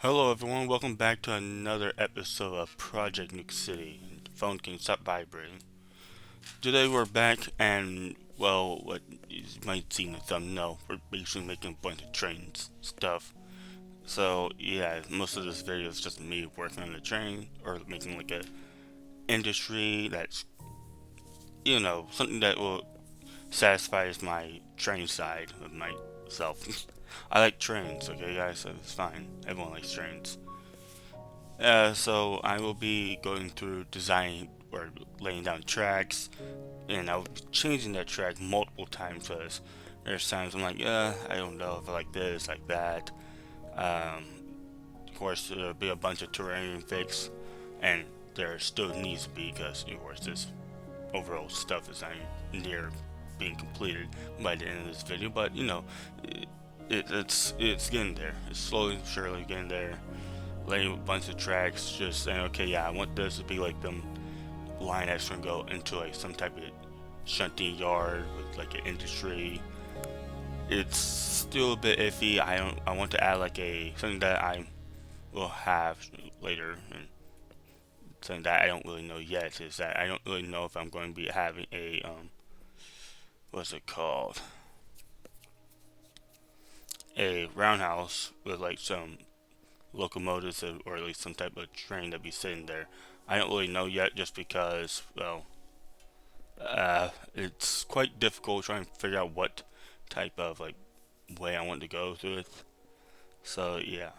Hello everyone, welcome back to another episode of Project Nuke City. Phone can stop vibrating. Today we're back and, well, what you might see in the thumbnail, we're basically making a bunch of train stuff. So yeah, most of this video is just me working on the train, or making like a industry that's, something that will satisfies my train side of myself. I like trains, okay guys, so it's fine. Everyone likes trains. So I will be going through designing or laying down tracks, and I'll be changing that track multiple times because there's times I'm like, I don't know if I like this, like that. Um, of course, there'll be a bunch of terrain fix, and there still needs to be because, of course, this overall stuff is not near being completed by the end of this video. But it's getting there. It's slowly, surely getting there. Laying a bunch of tracks, just saying, okay, yeah, I want this to be like them line that's gonna go into like some type of shunting yard with like an industry. It's still a bit iffy. I want to add like a something that I will have later, and something that I don't really know yet is that I don't really know if I'm going to be having a what's it called, a roundhouse with like some locomotives, or at least some type of train that be sitting there. I don't really know yet, just because, well, it's quite difficult trying to figure out what type of like way I want to go through it. So yeah,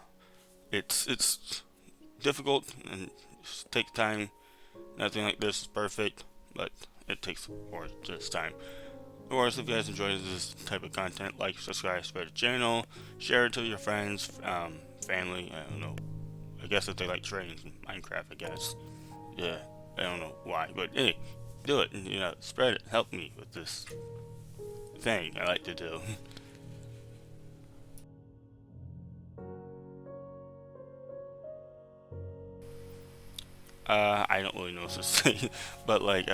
it's difficult and it takes time. Nothing like this is perfect, but it takes more just time. Of course, if you guys enjoy this type of content, like, subscribe, spread the channel, share it to your friends, family. I don't know. I guess if they like trains in Minecraft, I guess. Yeah, I don't know why, but hey, do it. Spread it. Help me with this thing I like to do. I don't really know what to say, but like,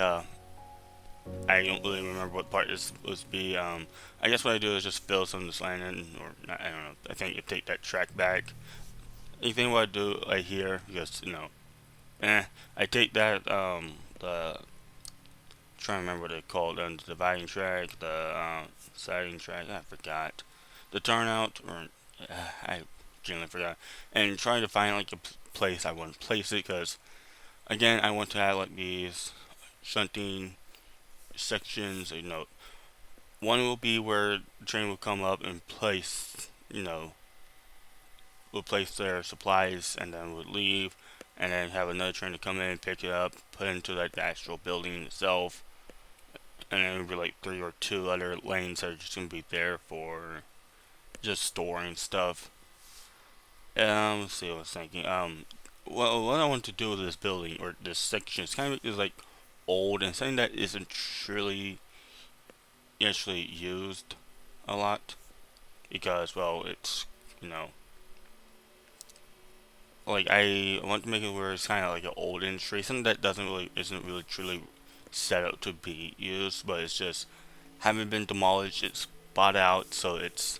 I don't really remember what part this was to be. I guess what I do is just fill some of this land in, or I don't know. I think you take that track back. Anything what I do right here, because I take that the trying to remember what they called them, the dividing track, the siding track. I forgot the turnout, or I generally forgot. And trying to find like a place I want to place it, because again, I want to have like these shunting sections. One will be where the train will come up and place, will place their supplies and then would leave, and then have another train to come in, pick it up, put it into like the actual building itself, and then maybe like three or two other lanes that are just gonna be there for just storing stuff. Let's see what I was thinking. Well, what I want to do with this building or this section is kind of is like old and something that isn't truly actually used a lot, because, well, it's, like, I want to make it where it's kind of like an old industry, something that doesn't really isn't really truly set up to be used, but it's just haven't been demolished. It's bought out, so it's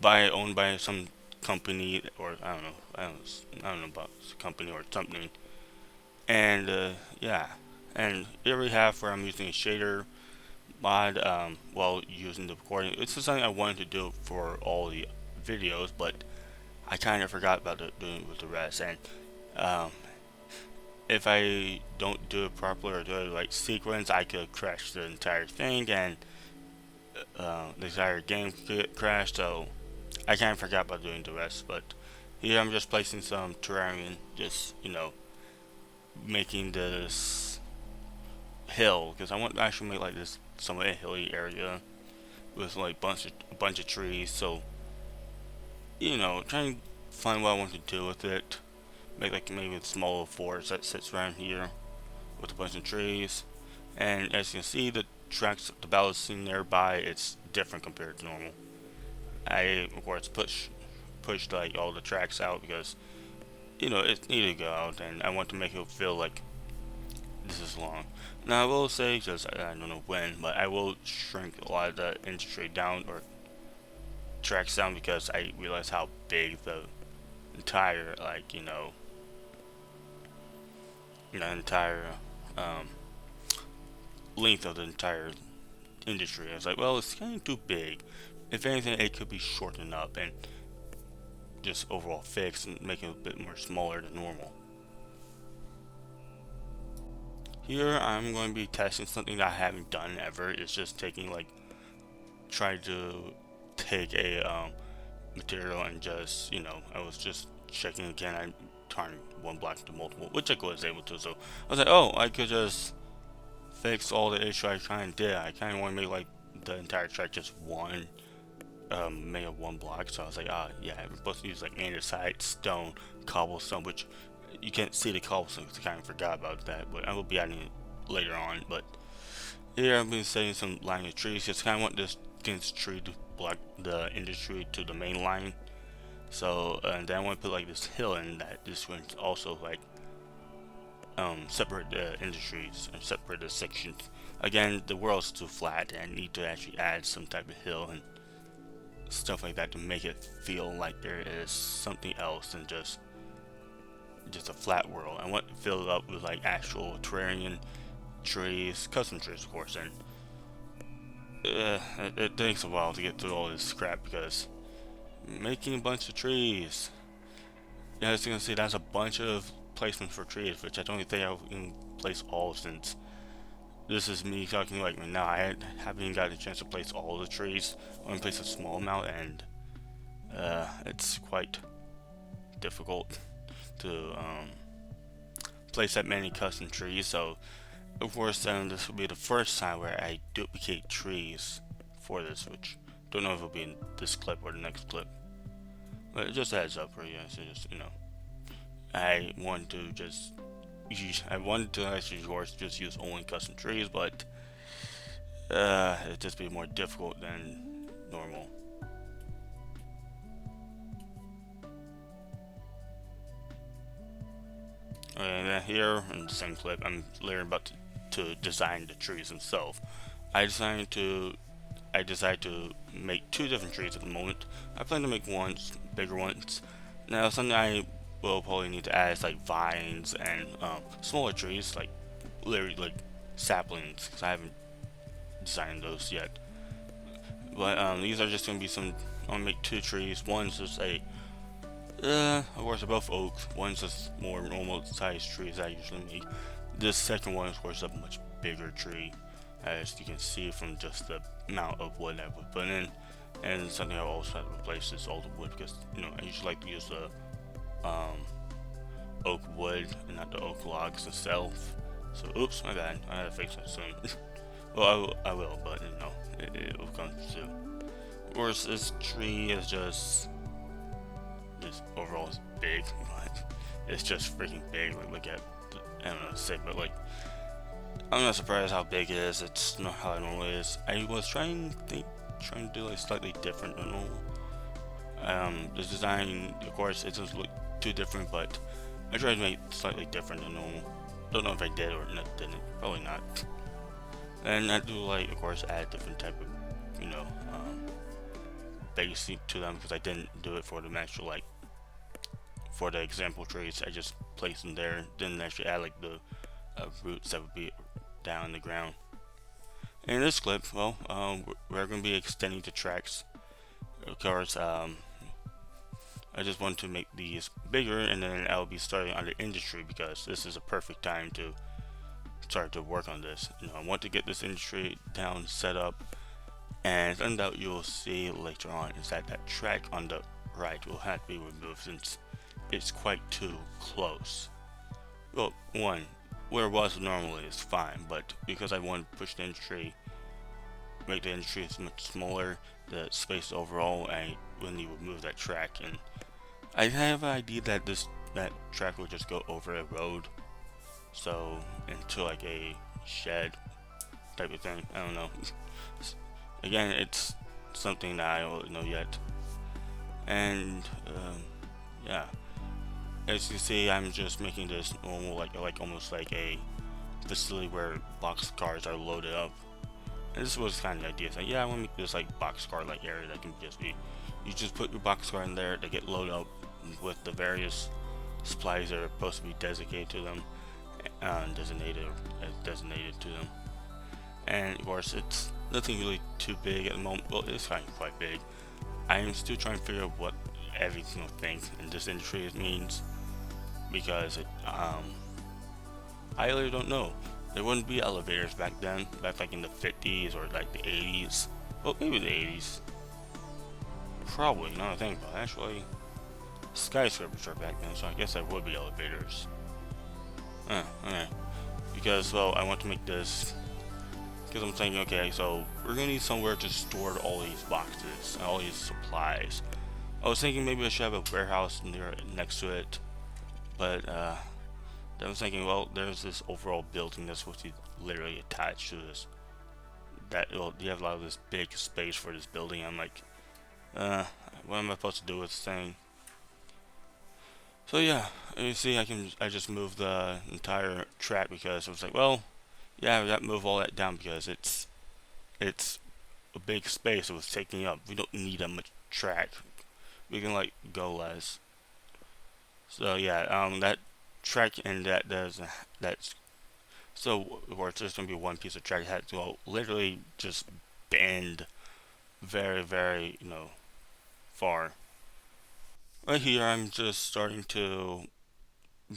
owned by some company, or I don't know about company or something. And yeah, and here we have where I'm using a shader mod while using the recording. It's just something I wanted to do for all the videos, but I kind of forgot about doing it with the rest. And um, if I don't do it properly or do it like sequence, I could crash the entire thing, and the entire game could get crashed. So I kind of forgot about doing the rest. But here I'm just placing some terrain, just making this hill, because I want to actually make like this somewhat a hilly area with like a bunch of trees. So trying to find what I want to do with it. Make like maybe a small forest that sits around here with a bunch of trees. And as you can see, the tracks, the balancing nearby, it's different compared to normal. I, of course, pushed like all the tracks out because it needed to go out, and I want to make it feel like this is long. Now I will say, just I don't know when, but I will shrink a lot of the industry down, or tracks down, because I realize how big the entire the entire um, length of the entire industry. I was like, well, it's kind of too big. If anything, it could be shortened up and just overall fixed and make it a bit more smaller than normal. Here, I'm going to be testing something that I haven't done ever. It's just taking try to take a material and just I was just checking again. I turned one block into multiple, which I was able to. So I was like, oh, I could just fix all the issue I kind of did. I kind of want to make the entire track just one, made of one block. So I was like, yeah, I'm supposed to use andesite, stone, cobblestone, which you can't see the cobblestone because I kind of forgot about that. But I will be adding it later on. But here I've been setting some line of trees. Just kind of want this tree to block the industry to the main line. So and then I want to put this hill in that this one also separate the industries and separate the sections. Again, the world's too flat and I need to actually add some type of hill and stuff like that to make it feel like there is something else than just a flat world. I want to fill it up with actual terrain trees, custom trees of course, and it takes a while to get through all this crap because making a bunch of trees. Yeah, as you can see, that's a bunch of placements for trees, which I don't think I can place all since this is me talking right now. I haven't even gotten a chance to place all the trees. I only place a small amount, and it's quite difficult to place that many custom trees. So, of course, this will be the first time where I duplicate trees for this, which don't know if it'll be in this clip or the next clip. But just a heads up for you guys. So just I wanted to actually, of course, just use only custom trees, but it'd just be more difficult than normal. Okay, and then here in the same clip, I'm literally about to design the trees themselves. I decided to make two different trees at the moment. I plan to make ones, bigger ones. Now, something I will probably need to add is vines and smaller trees, literally saplings, because I haven't designed those yet. But these are just going to be I'm going to make two trees. One's just of course they're both oaks. One's just more normal sized trees I usually make. This second one, of course, is a much bigger tree, as you can see from just the amount of wood I would put in. And something I also had to replace is all the wood because I usually like to use the oak wood and not the oak logs itself. So oops, my bad. I gotta fix that soon. Well, I will, but it will come soon. Of course, this tree is just overall is big, but it's just freaking big. Look at I don't know what to say, but I'm not surprised how big it is. It's not how it normally is. I was trying to do slightly different than normal. The design, of course, it doesn't look too different, but I tried to make it slightly different than normal. Don't know if I did or didn't. Probably not. And I do of course, add different type of basic to them because I didn't do it for the actual for the example trees. I just placed them there. Didn't actually add the roots that would be down in the ground. In this clip, well, we're going to be extending the tracks. Of course, I just want to make these bigger, and then I'll be starting on the industry because this is a perfect time to start to work on this. I want to get this industry down, set up, and something that you'll see later on is that track on the right will have to be removed since it's quite too close. Well, one, where it was normally is fine, but because I want to push the industry, make the industry much smaller, the space overall, I will need to remove that track. And I have an idea that that track will just go over a road, so into a shed type of thing. I don't know. Again, it's something that I don't know yet. And yeah, as you see, I'm just making this normal, almost like a facility where box cars are loaded up. And this was kind of the idea. It's I want to make this box car area that can just be, you just put your box car in there, they get loaded up with the various supplies that are supposed to be designated to them, designated to them. And of course, it's nothing really too big at the moment. Well, it's kind of quite big. I am still trying to figure out what every single thing in this industry means, because I really don't know. There wouldn't be elevators back then, back like in the 50s or like the 80s. Well, maybe the 80s. Probably, now I think about it. Actually, skyscrapers are back then, so I guess there would be elevators. Okay. Because, well, I want to make this, because I'm thinking, okay, so we're gonna need somewhere to store all these boxes and all these supplies. I was thinking maybe I should have a warehouse next to it, but then I was thinking, well, there's this overall building that's supposed to be literally attached to this. Well, you have a lot of this big space for this building. I'm like, what am I supposed to do with this thing? So yeah, you see, I just moved the entire track because I was like, well, yeah, we got to move all that down because it's a big space it was taking up. We don't need that much track. We can like go less. So yeah, that track and that's so of course there's gonna be one piece of track that has to go literally just bend very very far. Right here, I'm just starting to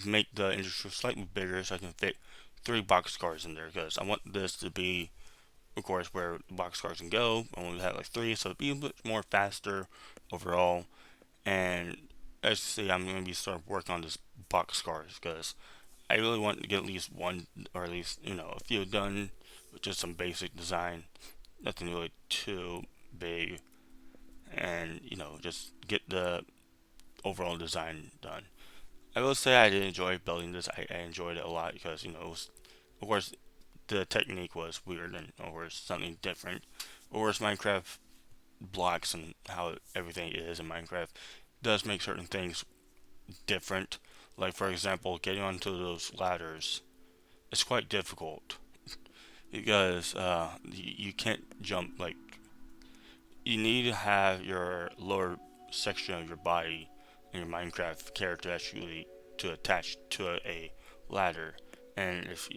make the industry slightly bigger so I can fit 3 boxcars in there because I want this to be, of course, where the boxcars can go. I only have like 3, so it'll be a bit more faster overall. And as you see, I'm going to be starting working on this boxcars because I really want to get at least one or at least a few done with just some basic design, nothing really too big, and just get the overall design done. I will say I did enjoy building this. I enjoyed it a lot because it was, of course, the technique was weird and of course something different. Of course, Minecraft blocks and how everything is in Minecraft does make certain things different. Like for example, getting onto those ladders is quite difficult because you can't jump. Like you need to have your lower section of your body in your Minecraft character actually to attach to a ladder, and if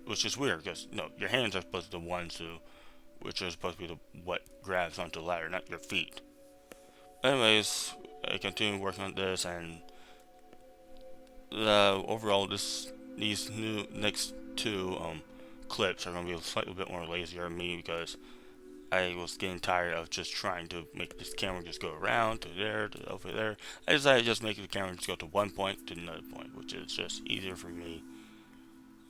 which is weird because your hands are supposed to be the ones which are supposed to be what grabs onto the ladder, not your feet. Anyways, I continue working on this, and overall, these new next 2 clips are gonna be a slightly bit more lazier on me because I was getting tired of just trying to make this camera just go around to there to over there. I decided to just make the camera just go to one point to another point, which is just easier for me.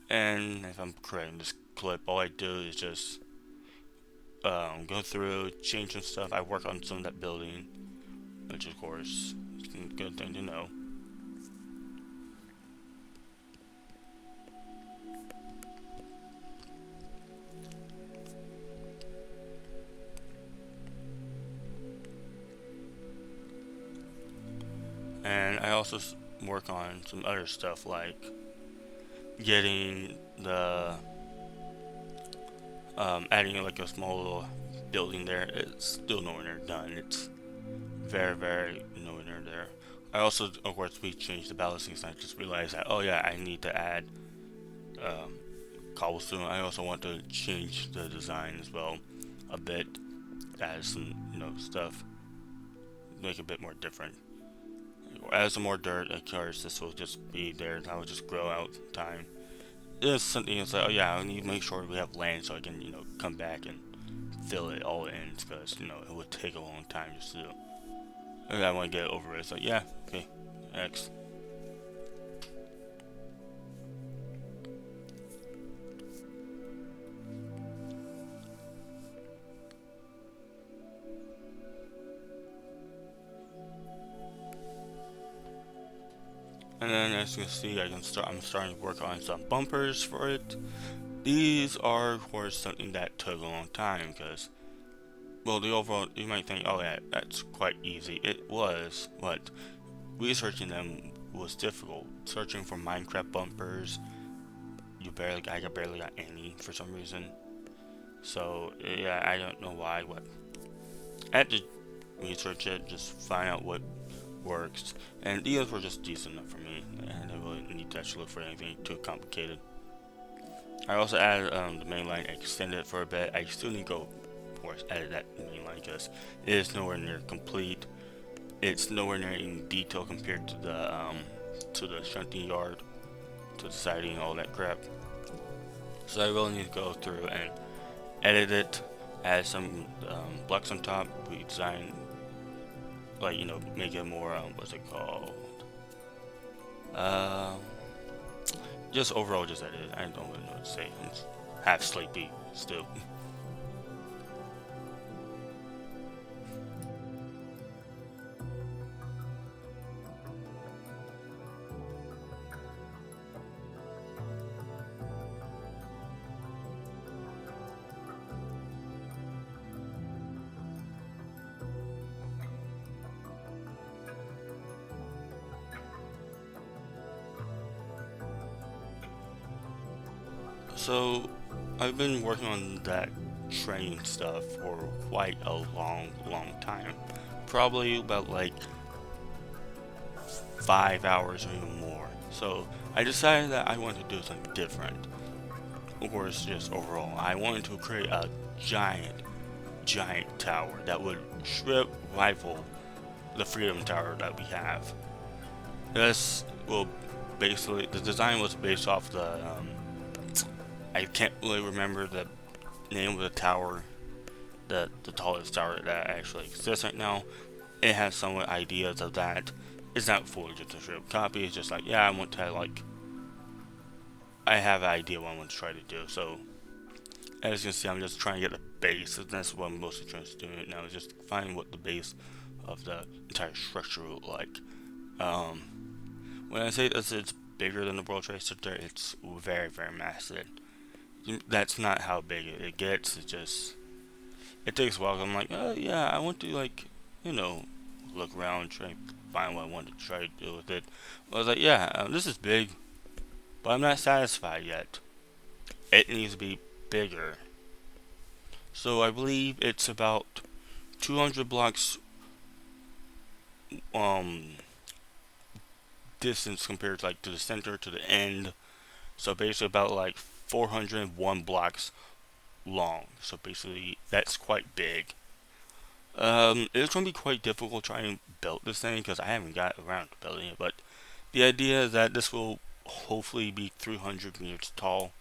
And if I'm creating this clip, all I do is just go through, change some stuff. I work on some of that building, which of course is a good thing to know. And I also work on some other stuff like getting the adding like a small little building there. It's still nowhere near done. It's very very nowhere near there. I also, of course, we changed the balancing, so I just realized that, oh yeah, I need to add um, cobblestone. I also want to change the design as well a bit, add some stuff, make it a bit more different. Add some more dirt, of course this will just be there, that will just grow out in time. It's something that's like, oh yeah, I need to make sure we have land so I can come back and fill it all in because it would take a long time just to do. Okay, I want to get it over with. So yeah, okay, X. And then as you can see, I'm starting to work on some bumpers for it. These are, of course, something that took a long time because, well, the overall, you might think, oh yeah, that's quite easy. It was, but researching them was difficult. Searching for Minecraft bumpers, I barely got any for some reason. So yeah, I don't know why. I had to research it, just find out what works, and these were just decent enough for me, and I didn't really need to actually look for anything too complicated. I also added the main line, extended it for a bit. I still need to go, of course, edit that main line because it is nowhere near complete. It's nowhere near in detail compared to the shunting yard, to the siding, and all that crap. So I really need to go through and edit it, add some blocks on top, redesign, like, you know, make it more what's it called? Just overall, just edit it. I don't really know what to say. I'm half sleepy still. So I've been working on that train stuff for quite a long time. Probably about like 5 hours or even more. So I decided that I wanted to do something different. Of course, just overall, I wanted to create a giant tower that would rival the Freedom Tower that we have. This will basically, the design was based off the I can't really remember the name of the tower, the tallest tower that actually exists right now. It has some ideas of that. It's not fully just a straight copy. It's just like, yeah, I want to like, I have an idea what I want to try to do. So as you can see, I'm just trying to get the base, and that's what I'm mostly trying to do right now. Is just find what the base of the entire structure will look like. When I say this, it's bigger than the World Trade Center. It's very massive. That's not how big it gets. It takes a while. I'm like, oh yeah, I want to, like, you know, look around, try to find what I want to try to do with it. I was like, yeah, this is big, but I'm not satisfied yet. It needs to be bigger. So I believe it's about 200 blocks distance compared to, like, to the center to the end. So basically about like 401 blocks long. So basically that's quite big. It's going to be quite difficult trying to build this thing because I haven't got around to building it. But the idea is that this will hopefully be 300 meters tall,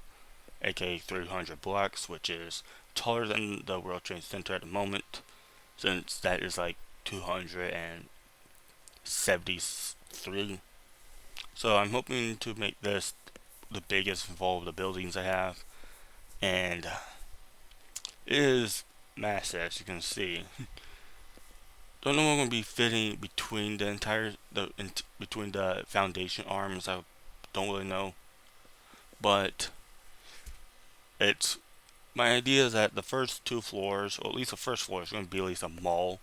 aka 300 blocks, which is taller than the World Trade Center at the moment, since that is like 273. So I'm hoping to make this the biggest of all the buildings I have, and it is massive, as you can see. Don't know what I'm going to be fitting between between the foundation arms. I don't really know, but it's my idea is that the first two floors, or at least the first floor, is going to be at least a mall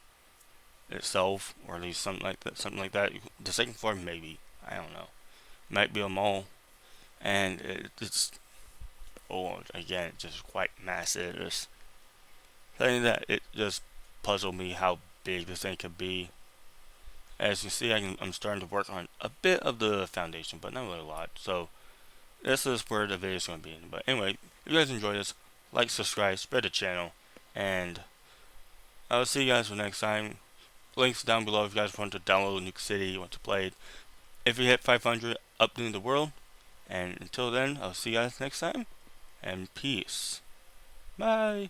itself, or at least something like that. Something like that. The second floor, maybe, I don't know, might be a mall, and it's again, it's just quite massive. It's something that it just puzzled me how big this thing could be. As you see, I'm starting to work on a bit of the foundation, but not really a lot. So this is where the video is going to be. But anyway, if you guys enjoyed this, like, subscribe, spread the channel, and I'll see you guys for next time. Links down below if you guys want to download Nuke City, want to play it. If you hit 500, updating the world. And until then, I'll see you guys next time, and peace. Bye.